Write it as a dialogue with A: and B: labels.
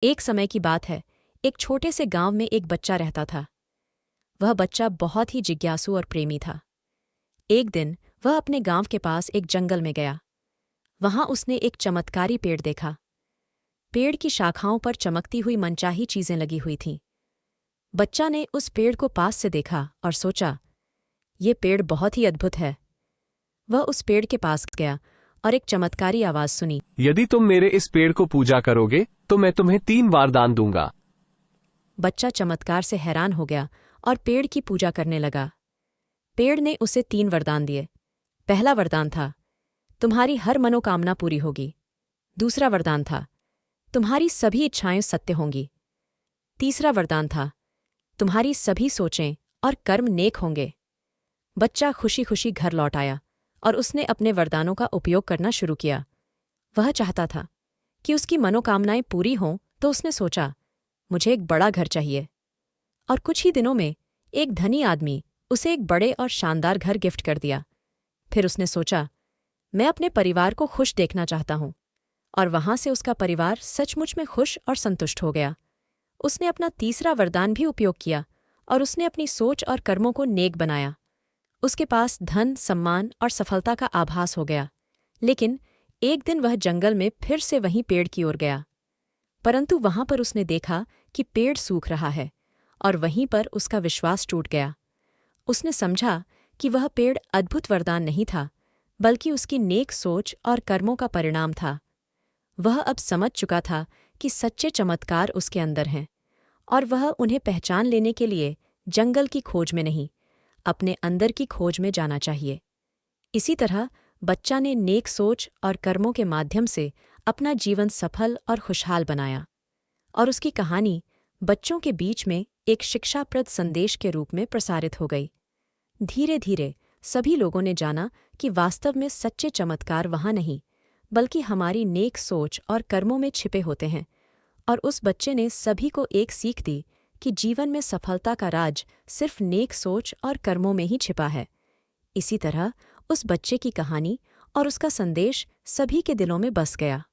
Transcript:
A: एक समय की बात है, एक छोटे से गांव में एक बच्चा रहता था। वह बच्चा बहुत ही जिज्ञासु और प्रेमी था। एक दिन वह अपने गांव के पास एक जंगल में गया। वहां उसने एक चमत्कारी पेड़ देखा। पेड़ की शाखाओं पर चमकती हुई मनचाही चीजें लगी हुई थीं। बच्चा ने उस पेड़ को पास से देखा और सोचा, ये पेड़ बहुत ही अद्भुत है। वह उस पेड़ के पास गया और एक चमत्कारी आवाज सुनी।
B: यदि तुम मेरे इस पेड़ को पूजा करोगे तो मैं तुम्हें 3 वरदान दूंगा।
A: बच्चा चमत्कार से हैरान हो गया और पेड़ की पूजा करने लगा। पेड़ ने उसे 3 वरदान दिए। पहला वरदान था, तुम्हारी हर मनोकामना पूरी होगी। दूसरा वरदान था, तुम्हारी सभी इच्छाएं सत्य होंगी। तीसरा वरदान था, तुम्हारी सभी सोचें और कर्म नेक होंगे। बच्चा खुशी खुशी घर लौट आया और उसने अपने वरदानों का उपयोग करना शुरू किया। वह चाहता था कि उसकी मनोकामनाएं पूरी हों, तो उसने सोचा, मुझे एक बड़ा घर चाहिए। और कुछ ही दिनों में एक धनी आदमी उसे एक बड़े और शानदार घर गिफ्ट कर दिया। फिर उसने सोचा, मैं अपने परिवार को खुश देखना चाहता हूं। और वहां से उसका परिवार सचमुच में खुश और संतुष्ट हो गया। उसने अपना तीसरा वरदान भी उपयोग किया और उसने अपनी सोच और कर्मों को नेक बनाया। उसके पास धन, सम्मान और सफलता का आभास हो गया। लेकिन एक दिन वह जंगल में फिर से वहीं पेड़ की ओर गया। परंतु वहां पर उसने देखा कि पेड़ सूख रहा है और वहीं पर उसका विश्वास टूट गया। उसने समझा कि वह पेड़ अद्भुत वरदान नहीं था, बल्कि उसकी नेक सोच और कर्मों का परिणाम था। वह अब समझ चुका था कि सच्चे चमत्कार उसके अंदर हैं और वह उन्हें पहचान लेने के लिए जंगल की खोज में नहीं, अपने अंदर की खोज में जाना चाहिए। इसी तरह बच्चा ने नेक सोच और कर्मों के माध्यम से अपना जीवन सफल और खुशहाल बनाया और उसकी कहानी बच्चों के बीच में एक शिक्षाप्रद संदेश के रूप में प्रसारित हो गई। धीरे धीरे सभी लोगों ने जाना कि वास्तव में सच्चे चमत्कार वहां नहीं, बल्कि हमारी नेक सोच और कर्मों में छिपे होते हैं। और उस बच्चे ने सभी को एक सीख दी कि जीवन में सफलता का राज सिर्फ नेक सोच और कर्मों में ही छिपा है। इसी तरह उस बच्चे की कहानी और उसका संदेश सभी के दिलों में बस गया।